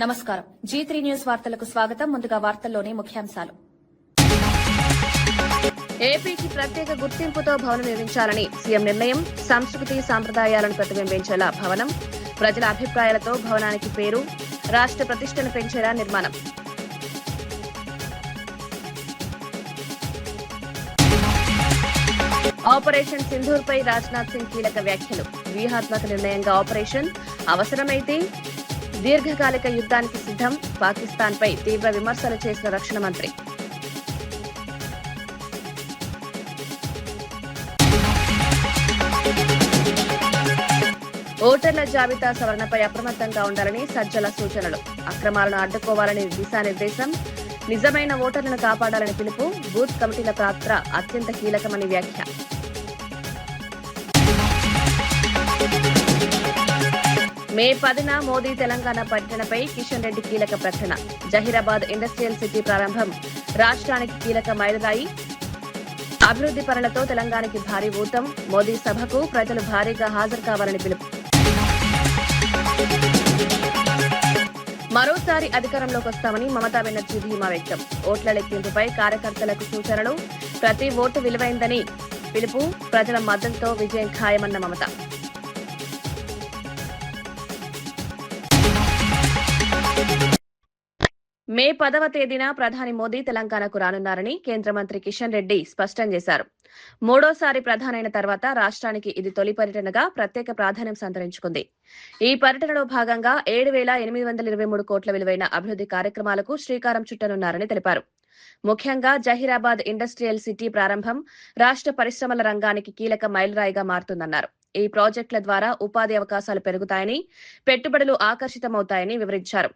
నమస్కారం. G3 news వార్తలకు స్వాగతం. ముందుగా వార్తల్లోని ముఖ్యాంశాలు. ఏపీకి ప్రత్యేక గుర్తింపుతో భవనం నిర్మించాలని సీఎం నిర్ణయం. సంస్కృతి సాంప్రదాయాలను ప్రతిబింబించేలా భవనం. ప్రజల అభిప్రాయాలతో భవనానికి పేరు. రాష్ట్ర ప్రతిష్టను పెంచేలా నిర్మాణం. ఆపరేషన్ సింధూర్పై రాజ్నాథ్ సింగ్ కీలక వ్యాఖ్యలు. వ్యూహాత్మక నిర్ణయంగా ఆపరేషన్, అవసరమైతే దీర్ఘకాలిక యుద్ధానికి సిద్ధం. పాకిస్తాన్పై తీవ్ర విమర్శలు చేసిన రక్షణ మంత్రి. ఓటర్ల జాబితా సవరణపై అప్రమత్తంగా ఉండాలని సజ్జల సూచనలు. అక్రమాలను అడ్డుకోవాలని దిశానిర్దేశం. నిజమైన ఓటర్లను కాపాడాలని పిలుపు. బూత్ కమిటీల పాత్ర అత్యంత కీలకమని వ్యాఖ్య. మే 10న మోదీ తెలంగాణ పర్యటనపై కిషన్ రెడ్డి కీలక ప్రకటన. జహీరాబాద్ ఇండస్ట్రియల్ సిటీ ప్రారంభం రాష్ట్రానికి కీలక మైలురాయి. అభివృద్ది పనులతో తెలంగాణకి భారీ ఊతం. మోదీ సభకు ప్రజలు భారీగా హాజరు కావాలని పిలుపు. మరోసారి అధికారంలోకి వస్తామని మమతా బెనర్జీ ధీమా వ్యక్తం. ఓట్ల లెక్కింపుపై కార్యకర్తలకు సూచనలు. ప్రతి ఓటు విలువైందని పిలుపు. ప్రజల మద్దతుతో విజయం ఖాయమన్న మమత. మే 10వ తేదీన ప్రధాని మోదీ తెలంగాణకు రానున్నారని కేంద్ర మంత్రి కిషన్ రెడ్డి స్పష్టం చేశారు. మూడోసారి ప్రధానైన తర్వాత రాష్ట్రానికి ఇది తొలి పర్యటనగా ప్రత్యేక ప్రాధాన్యం సంతరించుకుంది. ఈ పర్యటనలో భాగంగా 7,823 కోట్ల విలువైన అభివృద్ది కార్యక్రమాలకు శ్రీకారం చుట్టనున్నారని తెలిపారు. ముఖ్యంగా జహీరాబాద్ ఇండస్ట్రియల్ సిటీ ప్రారంభం రాష్ట్ర పరిశ్రమల రంగానికి కీలక మైలురాయిగా మారుతుందన్నారు. ఈ ప్రాజెక్టుల ద్వారా ఉపాధి అవకాశాలు పెరుగుతాయని, పెట్టుబడులు ఆకర్షితమవుతాయని వివరించారు.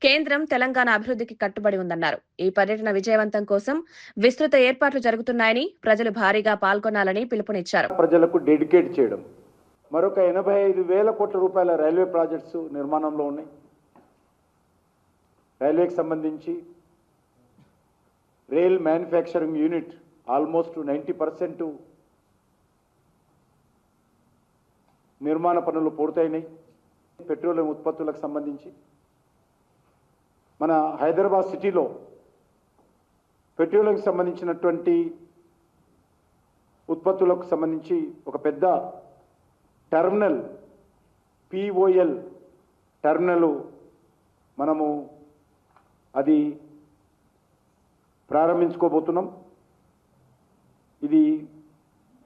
కేంద్రం తెలంగాణ అభివృద్ధికి కట్టుబడి ఉందన్నారు. ఈ పర్యటన విజయవంతం కోసం విస్తృత ఏర్పాట్లు జరుగుతున్నాయని, ప్రజలు భారీగా పాల్గొనాలని పిలుపునిచ్చారు. ప్రజలకు డెడికేట్ చేయడం. మరొక 85,000 కోట్ల రూపాయల రైల్వే ప్రాజెక్ట్స్ నిర్మాణంలో ఉన్నాయి. రైల్వేకి సంబంధించి రైల్ మ్యానుఫ్యాక్చరింగ్ యూనిట్ ఆల్మోస్ట్ 90% నిర్మాణ పనులు పూర్తయినాయి. పెట్రోలియం ఉత్పత్తులకు సంబంధించి మన హైదరాబాద్ సిటీలో పెట్రోలియంకి సంబంధించినటువంటి ఉత్పత్తులకు సంబంధించి ఒక పెద్ద టెర్మినల్, POL టెర్మినల్ మనము అది ప్రారంభించుకోబోతున్నాం. ఇది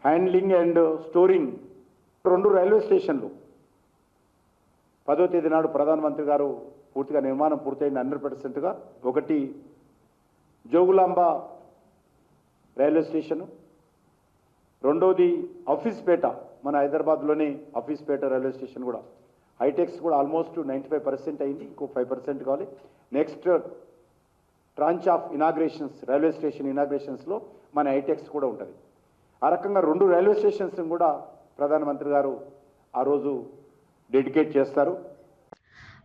హ్యాండ్లింగ్ అండ్ స్టోరింగ్ 2 రైల్వే స్టేషన్లు 10వ తేదీ నాడు ప్రధానమంత్రి గారు పూర్తిగా నిర్మాణం పూర్తయింది 100%గా. ఒకటి జోగులాంబ రైల్వే స్టేషను, రెండోది ఆఫీస్పేట, మన హైదరాబాద్లోని ఆఫీస్పేట రైల్వే స్టేషన్ కూడా. హైటెక్స్ కూడా ఆల్మోస్ట్ 95% అయింది, ఇంకో 5% కావాలి. Next tranche of inaugurations, railway station ఇనాగ్రేషన్స్లో మన హైటెక్స్ కూడా ఉంటుంది. ఆ రకంగా 2 రైల్వే స్టేషన్స్ కూడా ప్రధానమంత్రి గారు ఆ రోజు డెడికేట్ చేస్తారు.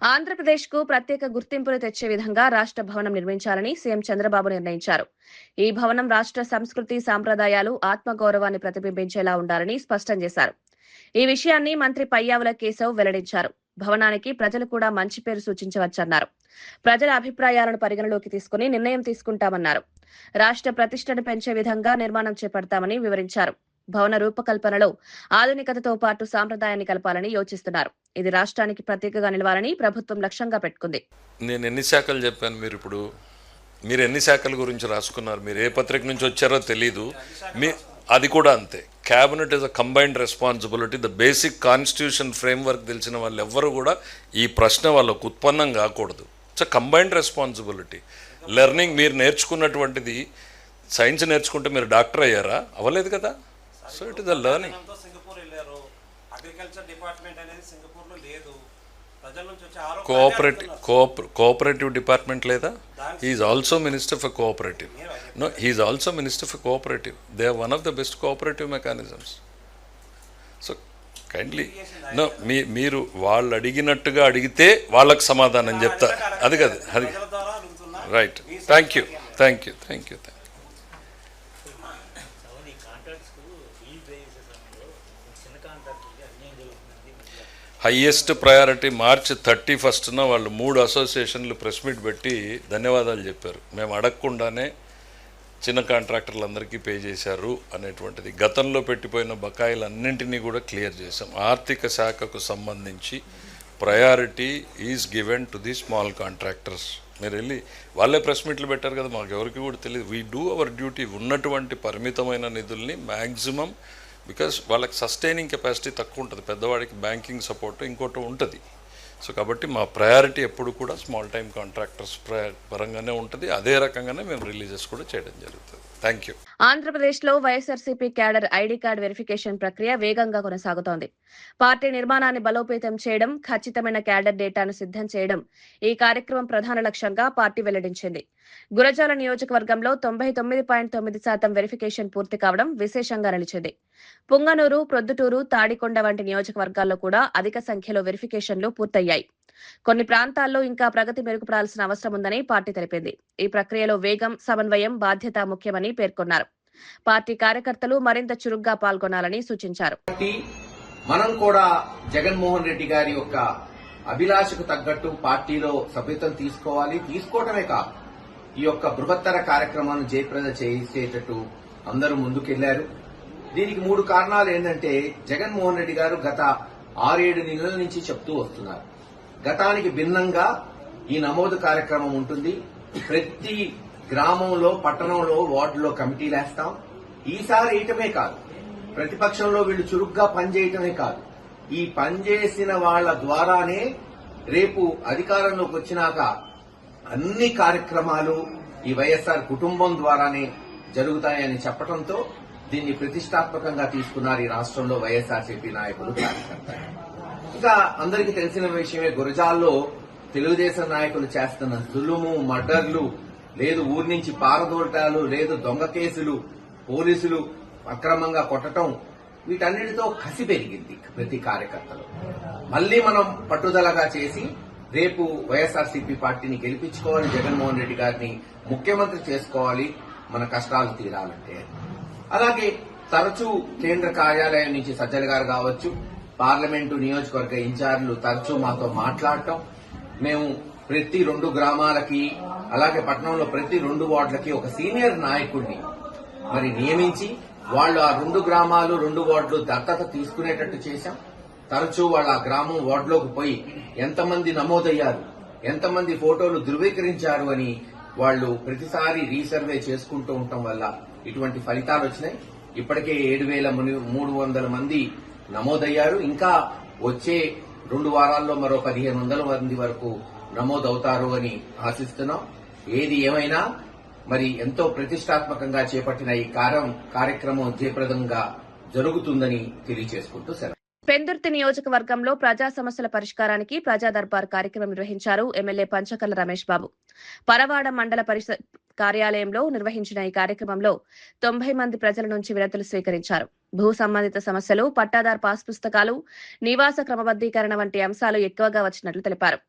ఆంధ్రప్రదేశ్ కు ప్రత్యేక గుర్తింపును తెచ్చే విధంగా రాష్ట్ర భవనం నిర్మించాలని సీఎం చంద్రబాబు నిర్ణయించారు. ఈ భవనం రాష్ట్ర సంస్కృతి సాంప్రదాయాలు, ఆత్మగౌరవాన్ని ప్రతిబింబించేలా ఉండాలని స్పష్టం చేశారు. ఈ విషయాన్ని మంత్రి పయ్యావుల కేశవ్ వెల్లడించారు. భవనానికి ప్రజలు కూడా మంచి పేరు సూచించవచ్చన్నారు. ప్రజల అభిప్రాయాలను పరిగణలోకి తీసుకుని నిర్ణయం తీసుకుంటామన్నారు. రాష్ట్ర ప్రతిష్టను పెంచే విధంగా నిర్మాణం చేపడతామని వివరించారు. భవన రూపకల్పనలో ఆధునికతతో పాటు సాంప్రదాయాన్ని కలపాలని యోచిస్తున్నారు. ఇది రాష్ట్రానికి ప్రత్యేకంగా నిలవాలని ప్రభుత్వం లక్ష్యంగా పెట్టుకుంది. నేను ఎన్ని శాఖలు చెప్పాను, మీరు ఎన్ని శాఖల గురించి రాసుకున్నారు, మీరు ఏ పత్రిక నుంచి వచ్చారో తెలీదు. అది కూడా అంతే. Cabinet is a combined responsibility. The basic constitution framework తెలిసిన వాళ్ళు ఎవ్వరు కూడా ఈ ప్రశ్న వాళ్ళకు ఉత్పన్నం కాకూడదు. It's a combined responsibility. Learning మీరు నేర్చుకున్నటువంటిది, సైన్స్ నేర్చుకుంటే మీరు డాక్టర్ అయ్యారా? అవ్వలేదు కదా. So it is a learning. Cooperative department లేదా? He's also minister for cooperative. No, he's also minister for cooperative. They are one of the best cooperative mechanisms. So kindly no, మీరు వాళ్ళు అడిగినట్టుగా అడిగితే వాళ్ళకు సమాధానం చెప్తా. అది కదా, అది right. Thank you. Highest priority March 31న వాళ్ళు 3 అసోసియేషన్లు ప్రెస్ మీట్ పెట్టి ధన్యవాదాలు చెప్పారు. మేము అడగకుండానే చిన్న కాంట్రాక్టర్లందరికీ పే చేశారు అనేటువంటిది. గతంలో పెట్టిపోయిన బకాయిలన్నింటినీ కూడా క్లియర్ చేశాం. ఆర్థిక శాఖకు సంబంధించి priority is given to the small contractors. మీరు వెళ్ళి వాళ్ళే ప్రెస్ మీట్లు పెట్టారు కదా, మాకు ఎవరికి కూడా తెలియదు. We do our duty. ఉన్నటువంటి పరిమితమైన నిధుల్ని మ్యాక్సిమం, బికాస్ వాళ్ళకి సస్టైనింగ్ కెపాసిటీ తక్కువ ఉంటుంది, పెద్దవాడికి బ్యాంకింగ్ సపోర్ట్ ఇంకోటి ఉంటుంది. సో కాబట్టి మా ప్రయారిటీ ఎప్పుడు కూడా స్మాల్ టైమ్ కాంట్రాక్టర్స్ పరంగానే ఉంటుంది. అదే రకంగానే మేము రిలీజెస్ కూడా చేయడం జరుగుతుంది. Thank you. ఆంధ్రప్రదేశ్లో YSRCP cadre ID card verification ప్రక్రియ వేగంగా కొనసాగుతోంది. పార్టీ నిర్మాణాన్ని బలోపేతం చేయడం, ఖచ్చితమైన క్యాడర్ డేటాను సిద్ధం చేయడం ఈ కార్యక్రమం ప్రధాన లక్ష్యంగా పార్టీ వెల్లడించింది. గురజాల నియోజకవర్గంలో 99.9% వెరిఫికేషన్ పూర్తి కావడం విశేషంగా నిలిచింది. పుంగనూరు, ప్రొద్దుటూరు, తాడికొండ వంటి నియోజకవర్గాల్లో కూడా అధిక సంఖ్యలో వెరిఫికేషన్లు పూర్తయ్యాయి. కొన్ని ప్రాంతాల్లో ఇంకా ప్రగతి మెరుగుపడాల్సిన అవసరం ఉందని పార్టీ తెలిపింది. ఈ ప్రక్రియలో వేగం, సమన్వయం, బాధ్యత ముఖ్యమని పేర్కొన్నారు. పార్టీ కార్యకర్తలు మరింత చురుగ్గా పాల్గొనాలని సూచించారు. మనం కూడా జగన్మోహన్ రెడ్డి గారి యొక్క అభిలాషకు తగ్గట్టు పార్టీలో సభ్యత్వం తీసుకోవటమే కాదు, ఈ యొక్క బృహత్తర కార్యక్రమాన్ని జయప్రద చేసేటట్టు అందరూ ముందుకెళ్లారు. దీనికి 3 కారణాలు ఏంటంటే, జగన్మోహన్ రెడ్డి గారు గత 6-7 నెలల నుంచి చెప్తూ వస్తున్నారు, గతానికి భిన్నంగా ఈ నమోదు కార్యక్రమం ఉంటుంది. ప్రతి గ్రామంలో, పట్టణంలో, వార్డులో కమిటీలు వేస్తాం. ఈసారి వేయటమే కాదు, ప్రతిపక్షంలో వీళ్లు చురుగ్గా పనిచేయటమే కాదు, ఈ పనిచేసిన వాళ్ల ద్వారానే రేపు అధికారంలోకి వచ్చినాక అన్ని కార్యక్రమాలు ఈ వైఎస్ఆర్ కుటుంబం ద్వారానే జరుగుతాయని చెప్పడంతో దీన్ని ప్రతిష్టాత్మకంగా తీసుకున్నారు ఈ రాష్ట్రంలో వైఎస్ఆర్సీపీ నాయకులు, కార్యకర్తలు. ఇంకా అందరికీ తెలిసిన విషయమే, గురజాల్లో తెలుగుదేశం నాయకులు చేస్తున్న జులుము, మర్డర్లు, లేదు ఊరి నుంచి పారదోలటాలు, లేదు దొంగ కేసులు, పోలీసులు అక్రమంగా కొట్టడం, వీటన్నిటితో కసి పెరిగింది ప్రతి కార్యకర్తలు. మళ్లీ మనం పట్టుదలగా చేసి రేపు వైఎస్ఆర్సీపీ పార్టీని గెలిపించుకోవాలి, జగన్మోహన్ రెడ్డి గారిని ముఖ్యమంత్రి చేసుకోవాలి, మన కష్టాలు తీరాలంటే. అలాగే తరచూ కేంద్ర కార్యాలయం నుంచి సజ్జల గారు కావచ్చు, పార్లమెంటు నియోజకవర్గ ఇన్ఛార్జీలు తరచూ మాతో మాట్లాడటం, మేము ప్రతి 2 గ్రామాలకి, అలాగే పట్టణంలో ప్రతి 2 వార్డులకి ఒక సీనియర్ నాయకుడిని మరి నియమించి వాళ్ళు ఆ 2 గ్రామాలు, 2 వార్డులు దత్తత తీసుకునేటట్టు చేశాం. తరచూ వాళ్ళ ఆ గ్రామం, వార్డులోకి పోయి ఎంతమంది నమోదయ్యారు, ఎంతమంది ఫోటోలు ధృవీకరించారు అని వాళ్ళు ప్రతిసారి రీసర్వే చేసుకుంటూ ఉండటం వల్ల ఇటువంటి ఫలితాలు వచ్చినాయి. ఇప్పటికే 7,300 మంది నమోదయ్యారు. ఇంకా వచ్చే 2 వారాల్లో మరో 1,500 మంది వరకు నమోదవుతారు అని ఆశిస్తున్నాం. ఏది ఏమైనా మరి ఎంతో ప్రతిష్టాత్మకంగా చేపట్టిన ఈ కార్యక్రమం జయప్రదంగా జరుగుతుందని తెలియజేసుకుంటూ సెలవు. పెందుర్తి నియోజకవర్గంలో ప్రజా సమస్యల పరిష్కారానికి ప్రజా దర్బార్ కార్యక్రమం నిర్వహించారు ఎమ్మెల్యే పంచకర్ల రమేష్ బాబు. పరవాడ మండల పరిషత్ కార్యాలయంలో నిర్వహించిన ఈ కార్యక్రమంలో 90 మంది ప్రజల నుంచి వినతులు స్వీకరించారు. భూ సంబంధిత సమస్యలు, పట్టాదారు పాస్ పుస్తకాలు, నివాస క్రమబద్దీకరణ వంటి అంశాలు ఎక్కువగా వచ్చినట్లు తెలిపారు.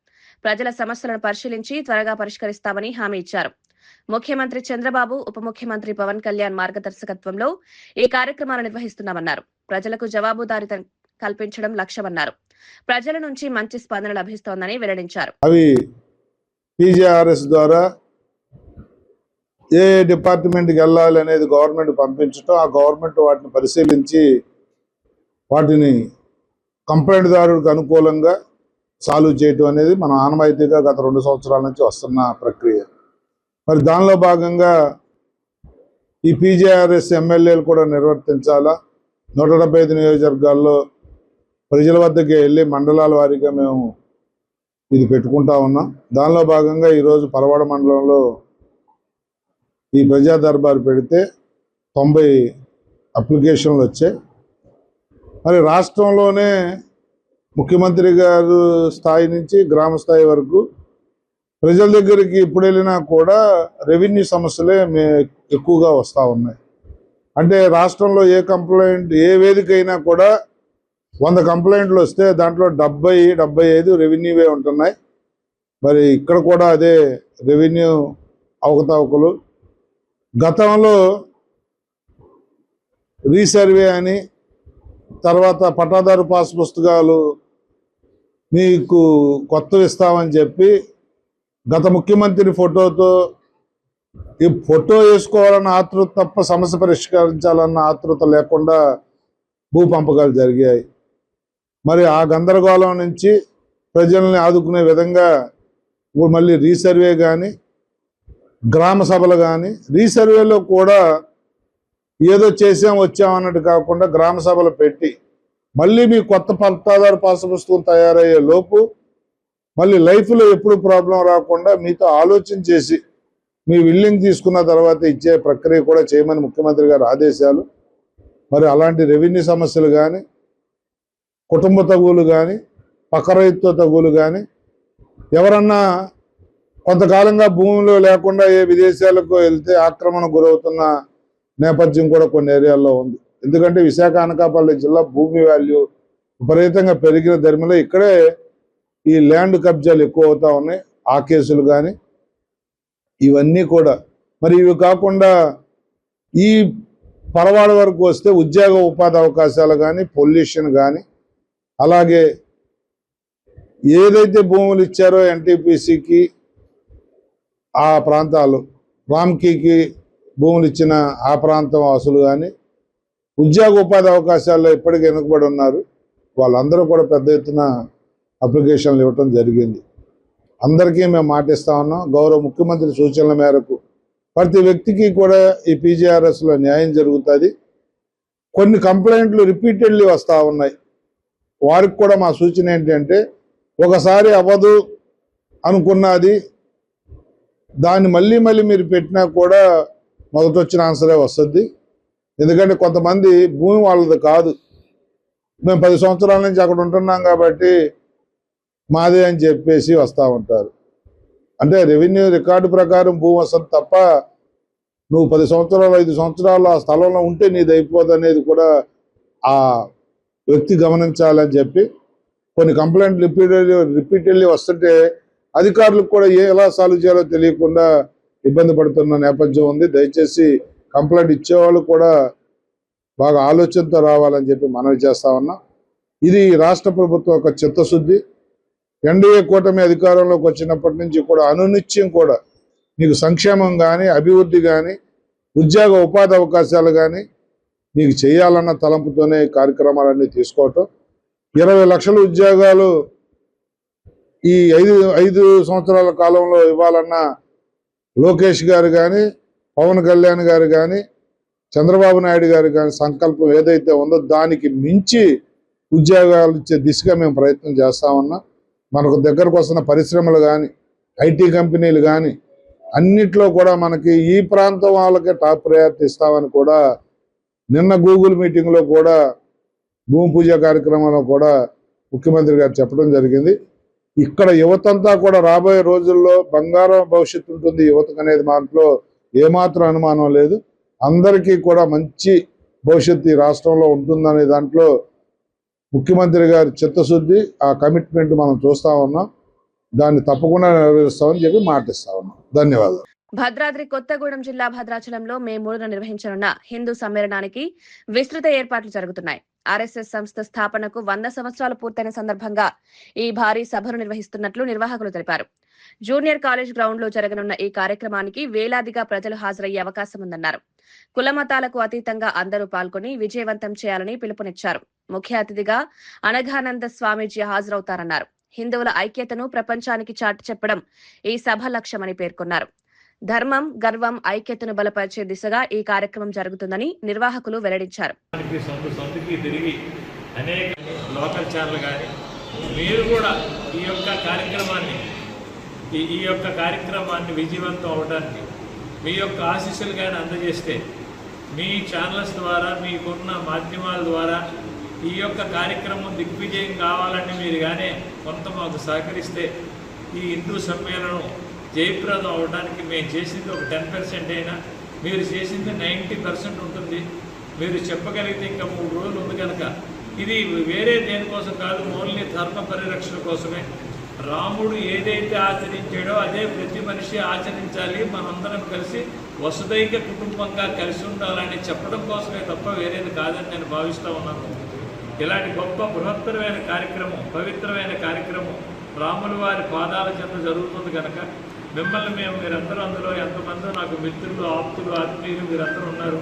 ప్రజల సమస్యలను పరిశీలించి త్వరగా పరిష్కరిస్తామని హామీ ఇచ్చారు. ముఖ్యమంత్రి చంద్రబాబు, ఉప ముఖ్యమంత్రి పవన్ కళ్యాణ్ మార్గదర్శకత్వంలో ఈ కార్యక్రమాలు నిర్వహిస్తున్నామన్నారు. ప్రజలకు జవాబుదారీతనం కల్పించడం లక్ష్యమన్నారు. ప్రజల నుంచి మంచి స్పందన లభిస్తోందని వెల్లడించారు. అవి పీజీఆర్ఎస్ ద్వారా ఏ డిపార్ట్మెంట్కి వెళ్ళాలి అనేది గవర్నమెంట్ పంపించడం, ఆ గవర్నమెంట్ వాటిని పరిశీలించి వాటిని కంప్లైంట్ దారుడికి అనుకూలంగా సాల్వ్ చేయటం అనేది మన ఆనవాయితీగా గత 2 సంవత్సరాల నుంచి వస్తున్న ప్రక్రియ. మరి దానిలో భాగంగా ఈ పీజీఆర్ఎస్ ఎమ్మెల్యేలు కూడా నిర్వర్తించాలా. 175 నియోజకవర్గాల్లో ప్రజల వద్దకి వెళ్ళి మండలాల వారీగా మేము ఇది పెట్టుకుంటా ఉన్నాం. దానిలో భాగంగా ఈరోజు పరవాడ మండలంలో ఈ ప్రజా దర్బారు పెడితే 90 అప్లికేషన్లు వచ్చాయి. మరి రాష్ట్రంలోనే ముఖ్యమంత్రి గారు స్థాయి నుంచి గ్రామ స్థాయి వరకు ప్రజల దగ్గరికి ఇప్పుడు వెళ్ళినా కూడా రెవెన్యూ సమస్యలే ఎక్కువగా వస్తూ ఉన్నాయి. అంటే రాష్ట్రంలో ఏ కంప్లైంట్, ఏ వేదిక అయినా కూడా 100 కంప్లైంట్లు వస్తే దాంట్లో 70-75 రెవెన్యూవే ఉంటున్నాయి. మరి ఇక్కడ కూడా అదే రెవెన్యూ అవకతవకలు. గతంలో రీసర్వే అని తర్వాత పట్టాదారు పాస్ పుస్తకాలు మీకు కొత్తవి ఇస్తామని చెప్పి గత ముఖ్యమంత్రి ఫోటోతో ఈ ఫోటో వేసుకోవాలన్న ఆతృత తప్ప సమస్య పరిష్కరించాలన్న ఆతృత లేకుండా భూ పంపకాలు జరిగాయి. మరి ఆ గందరగోళం నుంచి ప్రజల్ని ఆదుకునే విధంగా మళ్ళీ రీసర్వే కానీ గ్రామ సభలు కానీ రీసర్వేలో కూడా ఏదో వచ్చామన్నట్టు కాకుండా గ్రామ సభలు పెట్టి మళ్ళీ మీ కొత్త పట్టాదారు పాస్ పుస్తకం తయారయ్యే లోపు మళ్ళీ లైఫ్లో ఎప్పుడు ప్రాబ్లం రాకుండా మీతో ఆలోచన చేసి మీ విల్లింగ్ తీసుకున్న తర్వాత ఇచ్చే ప్రక్రియ కూడా చేయమని ముఖ్యమంత్రి గారి ఆదేశాలు. మరి అలాంటి రెవెన్యూ సమస్యలు కానీ కుటుంబ తగులు కానీ పక్క రైతుతో తగులు కానీ ఎవరన్నా కొంతకాలంగా భూమిలో లేకుండా ఏ విదేశాలకు వెళ్తే ఆక్రమణ గురవుతున్న నేపథ్యం కూడా కొన్ని ఏరియాల్లో ఉంది. ఎందుకంటే విశాఖ అనకాపల్లి జిల్లా భూమి వాల్యూ విపరీతంగా పెరిగిన ధర్మలో ఇక్కడే ఈ ల్యాండ్ కబ్జాలు ఎక్కువ అవుతా ఉన్నాయి. ఆ కేసులు కానీ ఇవన్నీ కూడా మరి ఇవి కాకుండా ఈ పరవాడ వరకు వస్తే ఉద్యోగ ఉపాధి అవకాశాలు కానీ పొల్యూషన్ కానీ అలాగే ఏదైతే భూములు ఇచ్చారో ఎన్టీపీసీకి ఆ ప్రాంతాలు రామ్కీకి భూములు ఇచ్చిన ఆ ప్రాంతం వాసులు కానీ ఉద్యోగ ఉపాధి అవకాశాల్లో ఇప్పటికీ వెనుకబడి ఉన్నారు. వాళ్ళందరూ కూడా పెద్ద ఎత్తున అప్లికేషన్లు ఇవ్వటం జరిగింది. అందరికీ మేము మాటిస్తా ఉన్నాం. గౌరవ ముఖ్యమంత్రి సూచనల మేరకు ప్రతి వ్యక్తికి కూడా ఈ పీజీఆర్ఎస్లో న్యాయం జరుగుతుంది. కొన్ని కంప్లైంట్లు రిపీటెడ్లీ వస్తూ ఉన్నాయి. వారికి కూడా మా సూచన ఏంటంటే ఒకసారి అవ్వదు అనుకున్నది దాన్ని మళ్ళీ మీరు పెట్టినా కూడా మొదట వచ్చిన ఆన్సరే వస్తుంది. ఎందుకంటే కొంతమంది భూమి వాళ్ళది కాదు, మేము 10 సంవత్సరాల నుంచి అక్కడ ఉంటున్నాం కాబట్టి మాదే అని చెప్పేసి వస్తూ ఉంటారు. అంటే రెవెన్యూ రికార్డు ప్రకారం భూమి వస్తుంది తప్ప నువ్వు 10 సంవత్సరాలు 5 సంవత్సరాలు ఆ స్థలంలో ఉంటే నీది అయిపోదు అనేది కూడా ఆ వ్యక్తి గమనించాలని చెప్పి కొన్ని కంప్లైంట్లు రిపీటెడ్లీ వస్తుంటే అధికారులకు కూడా ఎలా సాల్వ్ చేయాలో తెలియకుండా ఇబ్బంది పడుతున్న నేపథ్యం ఉంది. దయచేసి కంప్లైంట్ ఇచ్చేవాళ్ళు కూడా బాగా ఆలోచనతో రావాలని చెప్పి మనవి చేస్తా ఉన్నా. ఇది రాష్ట్ర ప్రభుత్వం ఒక చిత్తశుద్ధి. ఎన్డీఏ కూటమి అధికారంలోకి వచ్చినప్పటి నుంచి కూడా అనునిత్యం కూడా మీకు సంక్షేమం కానీ అభివృద్ధి కానీ ఉద్యోగ ఉపాధి అవకాశాలు కానీ మీకు చేయాలన్న తలంపుతోనే కార్యక్రమాలన్నీ తీసుకోవటం. 20 లక్షల ఉద్యోగాలు ఈ 5 సంవత్సరాల కాలంలో ఇవ్వాలన్న లోకేష్ గారు కానీ పవన్ కళ్యాణ్ గారు కానీ చంద్రబాబు నాయుడు గారు కానీ సంకల్పం ఏదైతే ఉందో దానికి మించి ఉద్యోగాలు ఇచ్చే దిశగా మేము ప్రయత్నం చేస్తా ఉన్నాం. మనకు దగ్గరకు వస్తున్న పరిశ్రమలు కానీ ఐటీ కంపెనీలు కానీ అన్నిట్లో కూడా మనకి ఈ ప్రాంతం వాళ్ళకే టాప్ ప్రయారిటీ ఇస్తామని కూడా నిన్న గూగుల్ మీటింగ్లో కూడా భూమి పూజ కార్యక్రమంలో కూడా ముఖ్యమంత్రి గారు చెప్పడం జరిగింది. ఇక్కడ యువతంతా కూడా రాబోయే రోజుల్లో బంగారం భవిష్యత్తు ఉంటుంది యువతకు అనేది దాంట్లో ఏమాత్రం అనుమానం లేదు. అందరికీ కూడా మంచి భవిష్యత్తు ఈ రాష్ట్రంలో ఉంటుందనే దాంట్లో ముఖ్యమంత్రి గారి చిత్తశుద్ధి ఆ కమిట్మెంట్ మనం చూస్తా ఉన్నాం. దాన్ని తప్పకుండా నెరవేరుస్తామని చెప్పి మాటిస్తా ఉన్నాం. ధన్యవాదాలు. భద్రాద్రి కొత్తగూడెం జిల్లా భద్రాచలంలో మే 3న నిర్వహించనున్న హిందూ సమ్మేళనానికి విస్తృత ఏర్పాట్లు జరుగుతున్నాయి. ఆర్ఎస్ఎస్ సంస్థ స్థాపనకు 100 సంవత్సరాలు పూర్తయిన సందర్భంగా ఈ భారీ సభను నిర్వహిస్తున్నట్లు నిర్వాహకులు తెలిపారు. జూనియర్ కాలేజ్ గ్రౌండ్ లో జరగనున్న ఈ కార్యక్రమానికి వేలాదిగా ప్రజలు హాజరయ్యే అవకాశం ఉందన్నారు. కులమతాలకు అతీతంగా అందరూ పాల్గొని విజయవంతం చేయాలని పిలుపునిచ్చారు. ముఖ్య అతిథిగా అనఘానంద స్వామీజీ హాజరవుతారన్నారు. హిందువుల ఐక్యతను ప్రపంచానికి చాటి చెప్పడం ఈ సభ లక్ష్యమని పేర్కొన్నారు. ధర్మం, గర్వం, ఐక్యతను బలపరిచే దిశగా ఈ కార్యక్రమం జరుగుతుందని నిర్వాహకులు వెల్లడించారు. అనేక లోకల్ ఛానల్ కానీ మీరు కూడా ఈ యొక్క కార్యక్రమాన్ని విజయవంతం అవడానికి మీ యొక్క ఆశీస్సులు కానీ అందజేస్తే మీ ఛానల్స్ ద్వారా మీకున్న మాధ్యమాల ద్వారా ఈ యొక్క కార్యక్రమం దిగ్విజయం కావాలని మీరు కానీ కొంత మాకు సహకరిస్తే ఈ హిందూ సమ్మేళనం జయప్రదం అవడానికి మేము చేసింది ఒక 10% అయినా మీరు చేసింది 90% ఉంటుంది. మీరు చెప్పగలిగితే ఇంకా 3 రోజులు ఉంది కనుక ఇది వేరే దేనికోసం కాదు, ఓన్లీ ధర్మ పరిరక్షణ కోసమే. రాముడు ఏదైతే ఆచరించాడో అదే ప్రతి మనిషి ఆచరించాలి, మనందరం కలిసి వసుదైక కుటుంబంగా కలిసి ఉండాలని చెప్పడం కోసమే తప్ప వేరేది కాదని నేను భావిస్తూ ఉన్నాను. ఇలాంటి గొప్ప బృహత్తరమైన కార్యక్రమం, పవిత్రమైన కార్యక్రమం రాముల వారి పాదాల చెంత జరుగుతుంది కనుక మిమ్మల్ని మీరందరూ అందులో ఎంతమందో నాకు మిత్రులు, ఆప్తులు, ఆత్మీయులు మీరందరూ ఉన్నారు.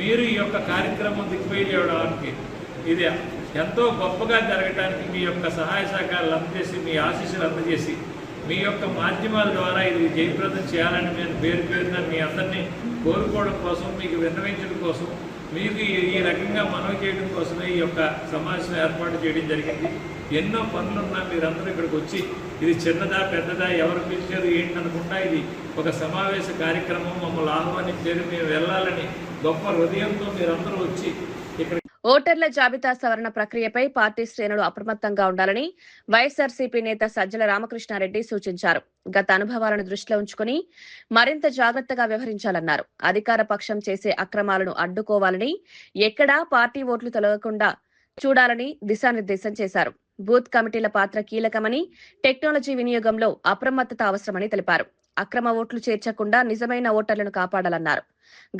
మీరు ఈ యొక్క కార్యక్రమం దిగ్విజయం చేయడానికి, ఇది ఎంతో గొప్పగా జరగడానికి మీ యొక్క సహాయ సహకారాలు అందజేసి, మీ ఆశీస్సులు అందజేసి, మీ యొక్క మాధ్యమాల ద్వారా ఇది జయప్రదం చేయాలని నేను పేరున మీ అందరినీ కోరుకోవడం కోసం, మీకు విన్నవించడం కోసం, మీకు ఈ రకంగా మనవి చేయడం కోసమే ఈ యొక్క సమావేశం ఏర్పాటు చేయడం జరిగింది. ఎన్నో పనులున్నా మీరందరూ ఇక్కడికి వచ్చి, ఇది చిన్నదా పెద్దదా ఎవరు పిలిచారు ఏంటనుకుంటా, ఇది ఒక సమావేశ కార్యక్రమం, మమ్మల్ని ఆహ్వానించారు, మేము వెళ్ళాలని గొప్ప హృదయంతో మీరందరూ వచ్చి ఇక్కడ. ఓటర్ల జాబితా సవరణ ప్రక్రియపై పార్టీ శ్రేణులు అప్రమత్తంగా ఉండాలని వైఎస్ఆర్సీపీ నేత సజ్జల రామకృష్ణారెడ్డి సూచించారు. గత అనుభవాలను దృష్టిలో ఉంచుకుని మరింత జాగ్రత్తగా వ్యవహరించాలన్నారు. అధికార పక్షం చేసే అక్రమాలను అడ్డుకోవాలని, ఎక్కడా పార్టీ ఓట్లు తొలగకుండా చూడాలని దిశానిర్దేశం చేశారు. బూత్ కమిటీల పాత్ర కీలకమని, టెక్నాలజీ వినియోగంలో అప్రమత్తత అవసరమని తెలిపారు. అక్రమ ఓట్లు చేర్చకుండా నిజమైన ఓటర్లను కాపాడాలన్నారు.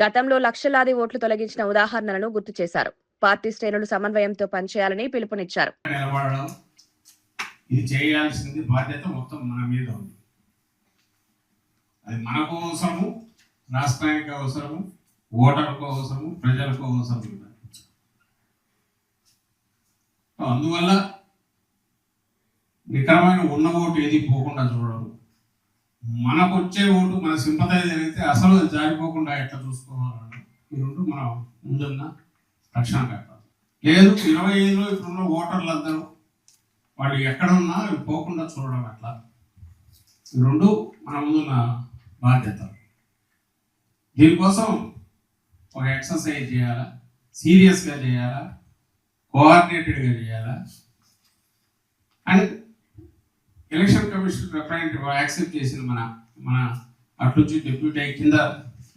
గతంలో లక్షలాది ఓట్లు తొలగించిన ఉదాహరణలను గుర్తు చేశారు. పార్టీ శ్రేణులు సమన్వయంతో పనిచేయాలని పిలుపునిచ్చారు. ఇది చేయాల్సింది బాధ్యత మొత్తం మన మీద ఉంది. అది మనకు అవసరము, రాష్ట్రానికి అవసరము, ఓటర్లకు అవసరము, ప్రజలకు అవసరం. అందువల్ల నికరమైన ఉన్న ఓటు ఏది పోకుండా చూడడం, మనకు వచ్చే ఓటు మన సింపథైజర్ అయితే అసలు జారిపోకుండా ఎట్లా చూసుకోవాలన్నా ఈ రెండు మనం ముందున్న రక్షణ కట్టాలి. లేదు 25లో ఇప్పుడున్న ఓటర్లు అందరూ వాళ్ళు ఎక్కడున్నా పోకుండా చూడడం ఎట్లా, ఈ రెండు మన ముందున్న బాధ్యత. దీనికోసం ఒక ఎక్సర్సైజ్ చేయాలా, సీరియస్గా చేయాలా, కోఆర్డినేటెడ్గా చేయాలా. And election commission representative accept చేసిన మన అట్నుంచి డిప్యూటీ కింద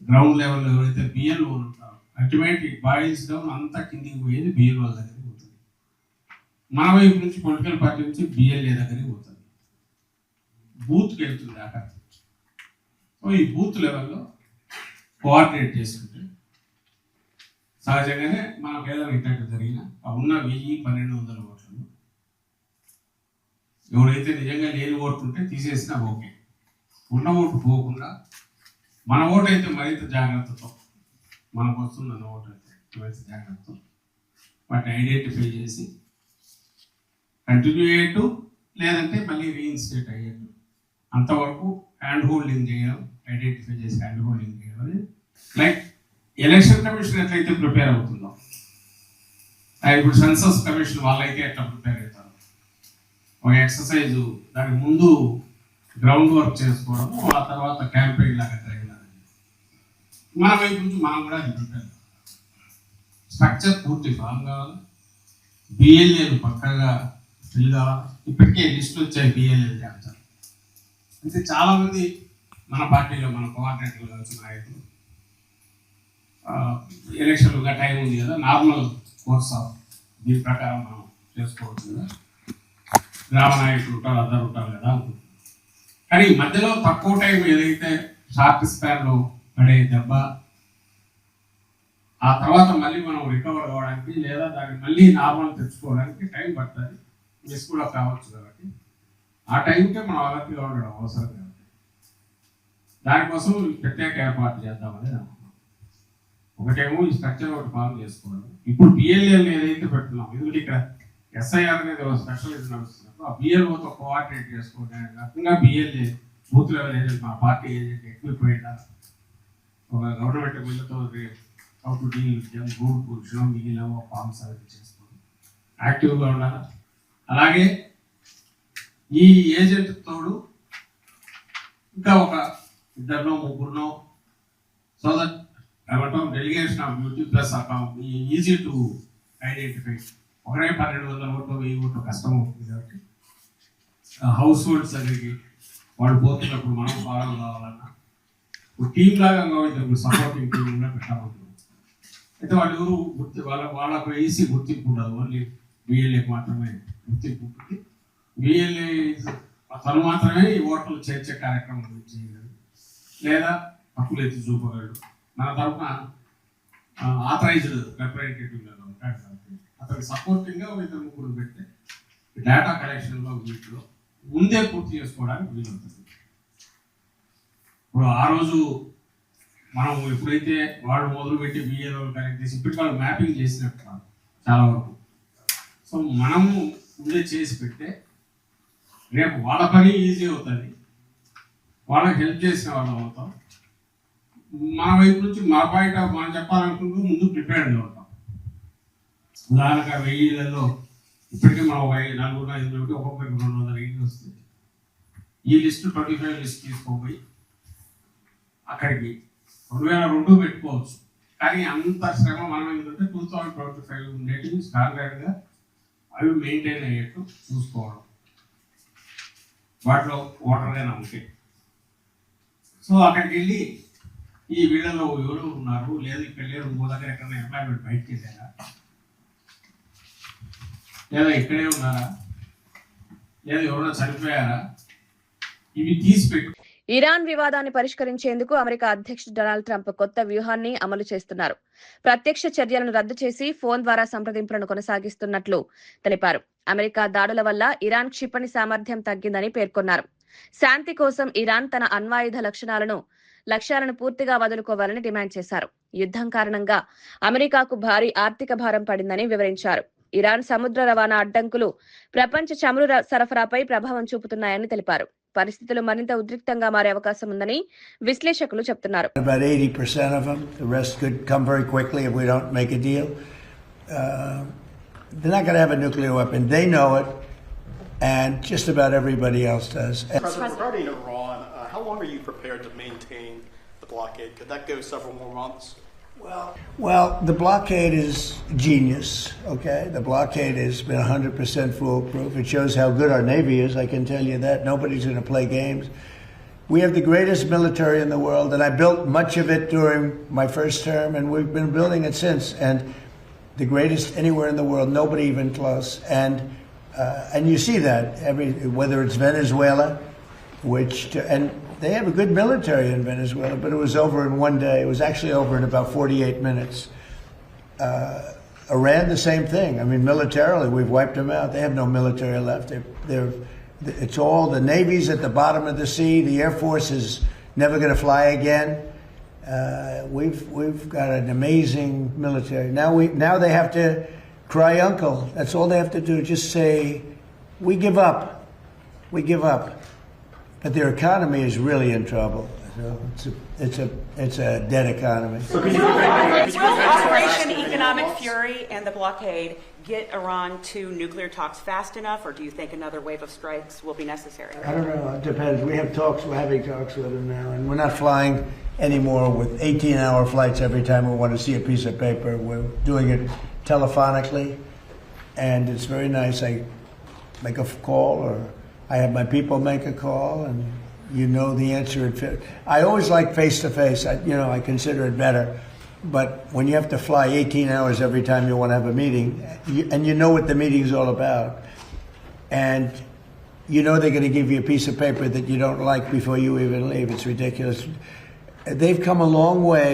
గ్రౌండ్ లెవెల్లో ఎవరైతే బిఎల్ఓ ఉంటారో, అల్టిమేట్ ఇట్ బాయిల్స్ డౌన్ అంతా కిందికి పోయేది బిఎల్ఓ దగ్గరికి పోతుంది. మన వైపు నుంచి పొలిటికల్ పార్టీ నుంచి బిఎల్ఏ దగ్గరికి పోతుంది, బూత్కి వెళ్తుంది అక్కడ. సో ఈ బూత్ లెవెల్లో కోఆర్డినేట్ చేసుకుంటే సహజంగానే మనకు ఏదైనా ఇట్లాంటి జరిగిన ఉన్న 1000-1200 ఓట్లను ఎవరైతే నిజంగా లేని ఓట్లు ఉంటే తీసేసినా ఓకే, ఉన్న ఓటు పోకుండా మన ఓటు అయితే మరింత జాగ్రత్తతో, మనకు వస్తున్న ఓటు అయితే మరింత జాగ్రత్తతో వాటిని ఐడెంటిఫై చేసి కంటిన్యూ అయ్యేట్టు, లేదంటే మళ్ళీ రీఇన్స్టేట్ అయ్యేట్టు అంతవరకు హ్యాండ్ హోల్డింగ్ చేయడం, ఐడెంటిఫై చేసి హ్యాండ్ హోల్డింగ్ చేయడం అనేది లైక్ ఎలక్షన్ కమిషన్ ఎట్లయితే ప్రిపేర్ అవుతుందో, ఇప్పుడు సెన్సస్ కమిషన్ వాళ్ళైతే ఎట్లా ప్రిపేర్ అవుతారు, ఒక ఎక్సర్సైజ్ దానికి ముందు గ్రౌండ్ వర్క్ చేసుకోవడము, ఆ తర్వాత క్యాంపెయిన్ లాగా జరిగినది. మన వైపు నుంచి మనం కూడా అది ప్రిపేర్, స్ట్రక్చర్ పూర్తి ఫామ్ కావాలి, బిఎల్ఏలు పక్కగా ఫిల్ కావాలి. ఇప్పటికే లిస్ట్ వచ్చాయి బిఎల్ఏలు చేస్తారు. అయితే చాలామంది మన పార్టీలో మన కోఆర్డినేటర్లు కలిసి నాయకులు ఎలక్షన్లుగా టైం ఉంది కదా, నార్మల్ కోర్స్ ఆఫ్ దీని ప్రకారం మనం చేసుకోవచ్చు కదా, గ్రామ నాయకులు ఉంటారు, అందరు ఉంటారు కదా అనుకుంటున్నాం. కానీ మధ్యలో తక్కువ టైం ఏదైతే షార్ట్ స్పాన్లో పడే దెబ్బ, ఆ తర్వాత మళ్ళీ మనం రికవర్ అవ్వడానికి లేదా దాన్ని మళ్ళీ నార్మల్ తెచ్చుకోవడానికి టైం పడుతుంది, మిస్ కూడా కావచ్చు. కాబట్టి ఆ టైంకే మనం అలర్ట్గా ఉండడం అవసరం కాబట్టి దానికోసం ప్రత్యేక ఏర్పాటు చేద్దామని అనుకున్నాం. ఒకటేమో ఈ స్ట్రక్చర్ ఒకటి ఫామ్ చేసుకోవడం. ఇప్పుడు బిఎల్ఏలు ఏదైతే పెడుతున్నాం, ఎందుకంటే ఇక్కడ ఎస్ఐఆర్ అనేది ఒక స్పెషలిస్ట్ నడుస్తున్నప్పుడు ఆ బిఎల్ఓతో కోఆర్డినేట్ చేసుకోవడం రకంగా బిఎల్ఏ బూత్ లెవెల్ ఏజెంట్, మా పార్టీ ఏజెంట్ ఎక్విప్మెంట్ ఒక గవర్నమెంట్ బిల్లుతో how to deal with them, rule కూర్చోడం, మిగిలిన ఫార్మ్స్ అవి చేసుకోవడం, యాక్టివ్గా ఉండాలి. అలాగే ఈ ఏజెంట్ తోడు ఇంకా ఒక 2-3 సో దట్ ఏమంటాం delegation of duty plus account easy to identify. ఒకరే 1200 ఓట్లు 1000 ఓట్లు కష్టం అవుతుంది కాబట్టి హౌస్ హోల్డ్స్ దగ్గరికి వాళ్ళు పోతున్నప్పుడు మనం ఫాలో కావాలన్నా టీం లాగా ఇప్పుడు సపోర్టింగ్ టీం కూడా పెట్టామంటున్నాం. అయితే వాళ్ళు ఎవరు వాళ్ళకు ఈసీ గుర్తింపు ఉండదు, ఓన్లీ బిఎల్ఏకి మాత్రమే గుర్తింపు ఉంటుంది. బిఎల్ఏ తను మాత్రమే ఈ ఓట్లు చేర్చే కార్యక్రమం చేయగలరు లేదా హక్కులు ఎత్తి చూపగలడు. మన తరఫున ఆథరైజ్డ్ రిప్రజెంటేటివ్ ఉంటాడు కాబట్టి అతను అతనికి సపోర్టింగ్గా ఇద్దరు ముగ్గురు పెడితే డేటా కలెక్షన్లో వీటిలో ముందే పూర్తి చేసుకోవడానికి వీలవుతుంది. ఇప్పుడు ఆ రోజు మనం ఎప్పుడైతే వాళ్ళు మొదలుపెట్టి బిఏలో కనెక్ట్ చేసి ఇప్పటికి వాళ్ళు మ్యాపింగ్ చేసినట్టు చాలా వరకు. సో మనము ముందే చేసి పెడితే రేపు వాళ్ళ పని ఈజీ అవుతుంది, వాళ్ళకి హెల్ప్ చేసిన వాళ్ళం అవుతాం. మన వైపు నుంచి మా పాయింట్ ఆఫ్ మనం చెప్పాలనుకుంటూ ముందు ప్రిపేర్డ్గా ఉంటాం. ఉదాహరణగా 1000లలో ఇప్పటికే మనం 400 ఒక్కొక్కరికి 200 ఈజీ వస్తుంది. ఈ లిస్టు 25 లిస్ట్ తీసుకోపోయి అక్కడికి 2002 పెట్టుకోవచ్చు. కానీ అంత శ్రమ మనం ఏంటంటే 2025 ఉండేటివి స్టాండర్డ్గా అవి మెయింటైన్ అయ్యేట్టు చూసుకోవడం, వాటిలో ఓటర్గానే ఉంటాయి. సో అక్కడికి వెళ్ళి ఈ వీళ్ళలో ఎవరు ఉన్నారు, లేదు ఇక్కడ లేరు, ఇంకో దగ్గర ఎక్కడైనా ఎంప్లాయ్మెంట్ బయటకి వెళ్ళారా, లేదా ఇక్కడే ఉన్నారా, లేదా ఎవరైనా చనిపోయారా, ఇవి తీసిపెట్టు. ఇరాన్ వివాదాన్ని పరిష్కరించేందుకు అమెరికా అధ్యక్షుడు డొనాల్డ్ ట్రంప్ కొత్త వ్యూహాన్ని అమలు చేస్తున్నారు. ప్రత్యక్ష చర్యలను రద్దు చేసి ఫోన్ ద్వారా సంప్రదింపులను కొనసాగిస్తున్నట్లు తెలిపారు. అమెరికా దాడుల వల్ల ఇరాన్ క్షిపణి సామర్థ్యం తగ్గిందని పేర్కొన్నారు. శాంతి కోసం ఇరాన్ తన అణ్వాయుధ లక్ష్యాలను పూర్తిగా వదులుకోవాలని డిమాండ్ చేశారు. యుద్ధం కారణంగా అమెరికాకు భారీ ఆర్థిక భారం పడిందని వివరించారు. ఇరాన్ సముద్ర రవాణా అడ్డంకులు ప్రపంచ చమురు సరఫరాపై ప్రభావం చూపుతున్నాయని తెలిపారు. పరిస్థితులు మరింత ఉద్రిక్తంగా మారే అవకాశం ఉందని విశ్లేషకులు చెబుతున్నారు. About 80% of them. The rest could come very quickly if we don't make a deal. They're not going to have a nuclear weapon. They know it, and just about everybody else does. President, regarding Iran, how long are you prepared to maintain the blockade? Could that go several more months? Well, the blockade is genius, okay? The blockade has been 100% foolproof. It shows how good our Navy is, I can tell you that. Nobody's going to play games. We have the greatest military in the world, and I built much of it during my first term, and we've been building it since. And the greatest anywhere in the world, nobody even close. And you see that, whether it's Venezuela, and they have a good military in Venezuela, but it was over in one day. It was actually over in about 48 minutes. Iran, the same thing. I mean, militarily, we've wiped them out. They have no military left. It's all the Navy's at the bottom of the sea. The Air Force is never going to fly again. We've got an amazing military. Now they have to cry uncle. That's all they have to do. Just say, we give up. We give up. But their economy is really in trouble. So it's a dead economy. Will Operation Economic Fury and the blockade get Iran to nuclear talks fast enough, or do you think another wave of strikes will be necessary? I don't know. It depends. We have talks. We're having talks with them now, and we're not flying anymore with 18-hour flights every time we want to see a piece of paper. We're doing it telephonically, and it's very nice. I make a call, or I have my people make a call, and you know the answer. I always like face-to-face. I consider it better. But when you have to fly 18 hours every time you want to have a meeting, and you know what the meeting's all about, and you know they're going to give you a piece of paper that you don't like before you even leave. It's ridiculous. They've come a long way.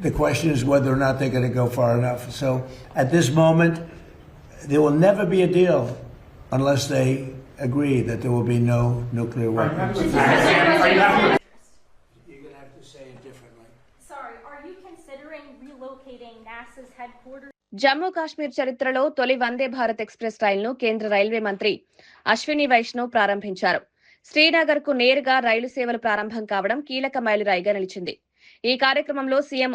The question is whether or not they're going to go far enough. So at this moment, there will never be a deal unless they agree that there will be no nuclear weapons. You're going to have to say it differently. Sorry, are you considering relocating NASA's headquarters? Jammu Kashmir చరిత్రలో తొలి Vande Bharat express రైలును కేంద్ర railway మంత్రి అశ్విని వైష్ణవ్ ప్రారంభించారు. శ్రీనగర్ కు నేరుగా రైలు సేవలు ప్రారంభం కావడం కీలక మైలురాయిగా నిలిచింది. ఈ కార్యక్రమంలో సీఎం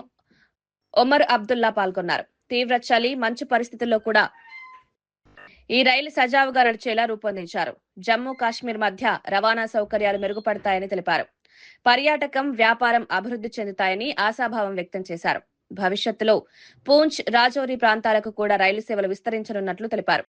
ఒమర్ అబ్దుల్లా పాల్గొన్నారు. తీవ్ర చలి, మంచు పరిస్థితుల్లో కూడా ఈ రైలు సజావుగా నడిచేలా రూపొందించారు. జమ్మూ కాశ్మీర్ మధ్య రవాణా సౌకర్యాలు మెరుగుపడతాయని తెలిపారు. పర్యాటకం, వ్యాపారం అభివృద్ధి చెందుతాయని ఆశాభావం వ్యక్తం చేశారు. భవిష్యత్తులో పూంచ్, రాజౌరి ప్రాంతాలకు కూడా రైలు సేవలు విస్తరించనున్నట్లు తెలిపారు.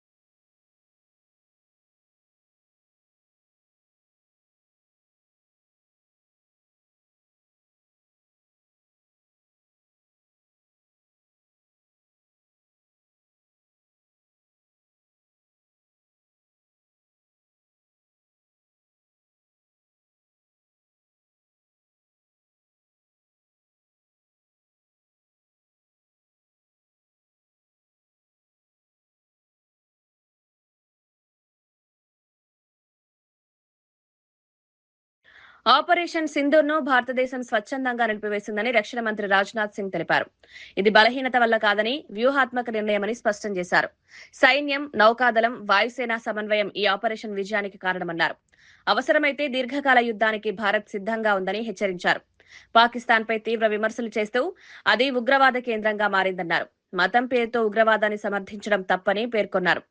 ఆపరేషన్ సింధూర్ను భారతదేశం స్వచ్ఛందంగా నిలిపివేసిందని రక్షణ మంత్రి రాజ్నాథ్ సింగ్ తెలిపారు. ఇది బలహీనత వల్ల కాదని వ్యూహాత్మక నిర్ణయమని స్పష్టం చేశారు. సైన్యం, నౌకాదళం, వాయుసేన సమన్వయం ఈ ఆపరేషన్ విజయానికి కారణమన్నారు. అవసరమైతే దీర్ఘకాల యుద్ధానికి భారత్ సిద్ధంగా ఉందని హెచ్చరించారు. పాకిస్తాన్పై తీవ్ర విమర్శలు చేస్తూ అది ఉగ్రవాద కేంద్రంగా మారిందన్నారు. మతం పేరుతో ఉగ్రవాదాన్ని సమర్థించడం తప్పని పేర్కొన్నారు.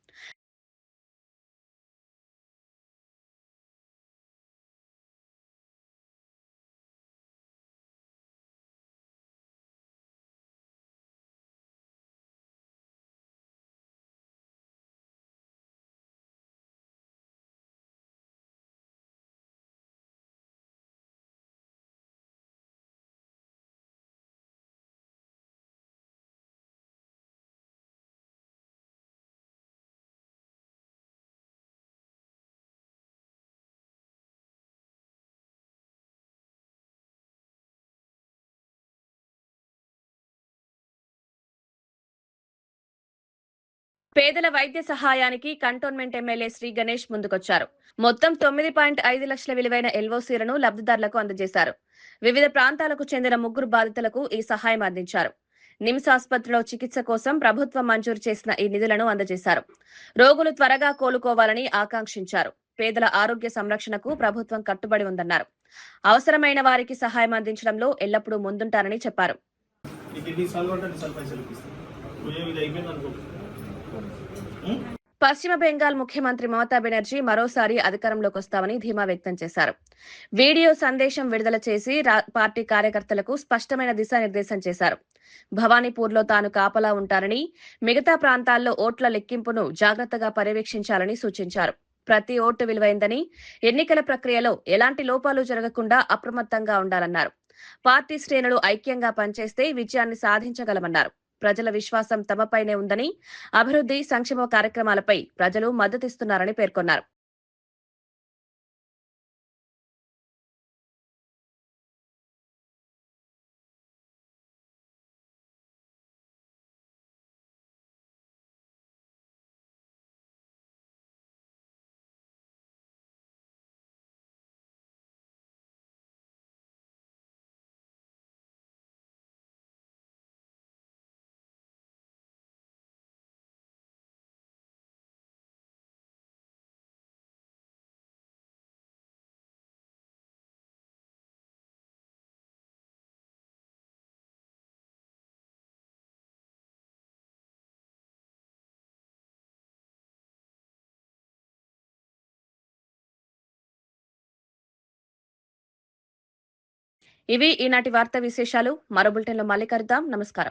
పేదల వైద్య సహాయానికి కంటోన్మెంట్ ఎమ్మెల్యే శ్రీ గణేష్ ముందుకొచ్చారు. మొత్తం 9.5 లక్షల విలువైన ఎల్ఓసీలను లబ్ధిదారులకు అందజేశారు. వివిధ ప్రాంతాలకు చెందిన 3 బాధితులకు ఈ సహాయం అందించారు. నిమ్స్ ఆసుపత్రిలో చికిత్స కోసం ప్రభుత్వం మంజూరు చేసిన ఈ నిధులను అందజేశారు. రోగులు త్వరగా కోలుకోవాలని ఆకాంక్షించారు. పేదల ఆరోగ్య సంరక్షణకు ప్రభుత్వం కట్టుబడి ఉందన్నారు. అవసరమైన వారికి సహాయం అందించడంలో ఎల్లప్పుడూ ముందుంటారని చెప్పారు. పశ్చిమ బెంగాల్ ముఖ్యమంత్రి మమతా బెనర్జీ మరోసారి అధికారంలోకి వస్తామని ధీమా వ్యక్తం చేశారు. వీడియో సందేశం విడుదల చేసి పార్టీ కార్యకర్తలకు స్పష్టమైన దిశానిర్దేశం చేశారు. భవానీపూర్లో తాను కాపలా ఉంటారని, మిగతా ప్రాంతాల్లో ఓట్ల లెక్కింపును జాగ్రత్తగా పర్యవేక్షించాలని సూచించారు. ప్రతి ఓటు విలువైందని, ఎన్నికల ప్రక్రియలో ఎలాంటి లోపాలు జరగకుండా అప్రమత్తంగా ఉండాలన్నారు. పార్టీ శ్రేణులు ఐక్యంగా పనిచేస్తే విజయాన్ని సాధించగలమన్నారు. ప్రజల విశ్వాసం తమపైనే ఉందని, అభివృద్ధి, సంక్షేమ కార్యక్రమాలపై ప్రజలు మద్దతిస్తున్నారని పేర్కొన్నారు. ఇవి ఈనాటి వార్తా విశేషాలు. మరో బులెటిన్లో మళ్ళీ కలుద్దాం. నమస్కారం.